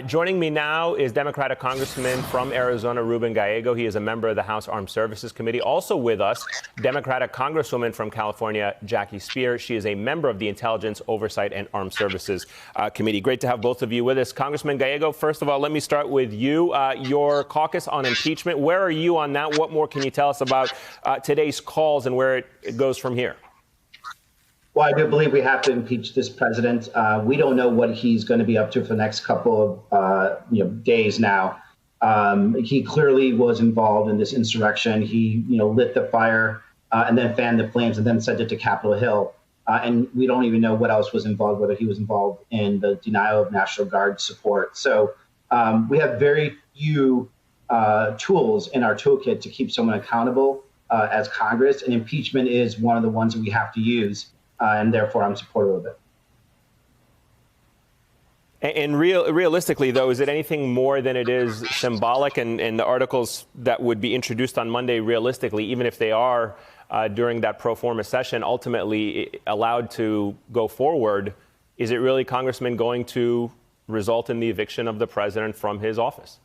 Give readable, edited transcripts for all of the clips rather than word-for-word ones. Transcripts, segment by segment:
Joining me now is Democratic Congressman from Arizona, Ruben Gallego. He is a member of the House Armed Services Committee. Also with us, Democratic Congresswoman from California, Jackie Speier. She is a member of the Intelligence, Oversight, and Armed Services Committee. Great to have both of you with us. Congressman Gallego, first of all, let me start with you. Your caucus on impeachment, where are you on that? What more can you tell us about today's calls and where it goes from here? Well, I do believe we have to impeach this president. We don't know what he's going to be up to for the next couple of days now. He clearly was involved in this insurrection. He lit the fire and then fanned the flames and then sent it to Capitol Hill. And we don't even know what else was involved, whether he was involved in the denial of National Guard support. So we have very few tools in our toolkit to keep someone accountable as Congress. And impeachment is one of the ones that we have to use. And therefore, I'm supportive of it. And realistically, though, is it anything more than it is symbolic? And the articles that would be introduced on Monday, realistically, even if they are during that pro forma session, ultimately allowed to go forward, is it really, Congressman, going to result in the eviction of the president from his office?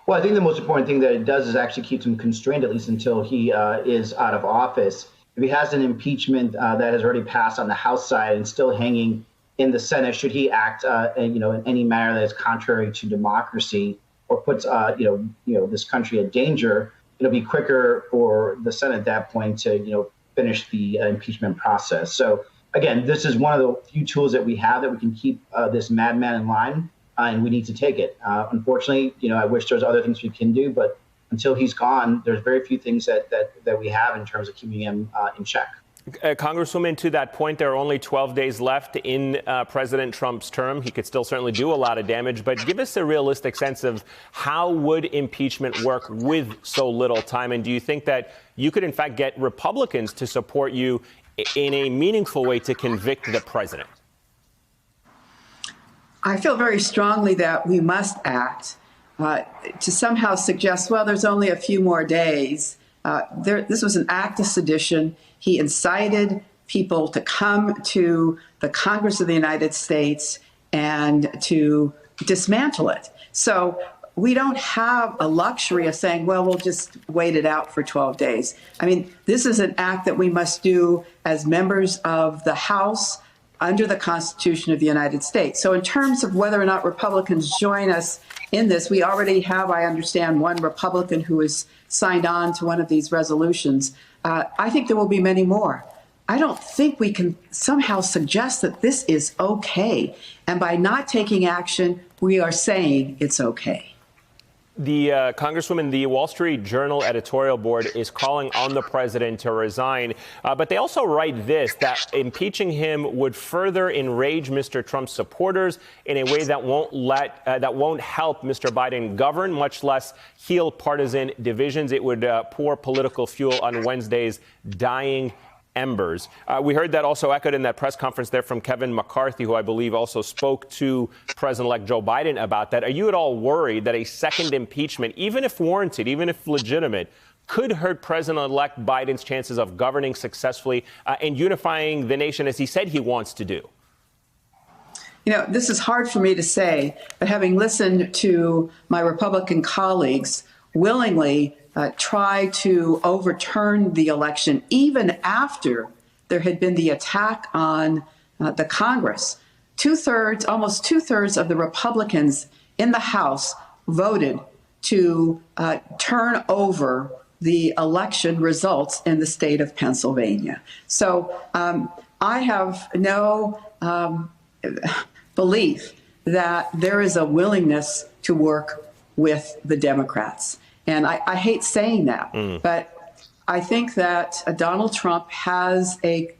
Well, I think the most important thing that it does is actually keeps him constrained, at least until he is out of office. If he has an impeachment that has already passed on the House side and still hanging in the Senate, should he act, in any manner that is contrary to democracy or puts, this country in danger, it'll be quicker for the Senate at that point to, finish the impeachment process. So again, this is one of the few tools that we have that we can keep this madman in line, and we need to take it. Unfortunately, I wish there's other things we can do, but until he's gone, there's very few things that we have in terms of keeping him in check. Congresswoman, to that point, there are only 12 days left in President Trump's term. He could still certainly do a lot of damage, but give us a realistic sense of how would impeachment work with so little time? And do you think that you could, in fact, get Republicans to support you in a meaningful way to convict the president? I feel very strongly that we must act. To somehow suggest, well, there's only a few more days. This was an act of sedition. He incited people to come to the Congress of the United States and to dismantle it. So we don't have a luxury of saying, well, we'll just wait it out for 12 days. I mean, this is an act that we must do as members of the House under the Constitution of the United States. So in terms of whether or not Republicans join us in this, we already have, I understand, one Republican who has signed on to one of these resolutions. I think there will be many more. I don't think we can somehow suggest that this is okay. And by not taking action, we are saying it's okay. The Congresswoman, the Wall Street Journal editorial board is calling on the president to resign. But they also write this, that impeaching him would further enrage Mr. Trump's supporters in a way that won't help Mr. Biden govern, much less heal partisan divisions. It would pour political fuel on Wednesday's dying embers. We heard that also echoed in that press conference there from Kevin McCarthy, who I believe also spoke to President-elect Joe Biden about that. Are you at all worried that a second impeachment, even if warranted, even if legitimate, could hurt President-elect Biden's chances of governing successfully and unifying the nation as he said he wants to do? This is hard for me to say, but having listened to my Republican colleagues willingly try to overturn the election, even after there had been the attack on the Congress. Almost two-thirds of the Republicans in the House voted to turn over the election results in the state of Pennsylvania. So I have no belief that there is a willingness to work with the Democrats. And I hate saying that, but I think that Donald Trump has a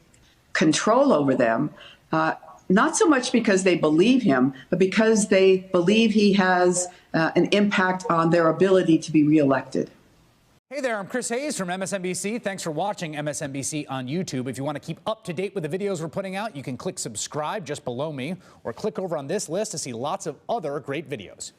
control over them, not so much because they believe him, but because they believe he has an impact on their ability to be reelected. Hey there, I'm Chris Hayes from MSNBC. Thanks for watching MSNBC on YouTube. If you want to keep up to date with the videos we're putting out, you can click subscribe just below me or click over on this list to see lots of other great videos.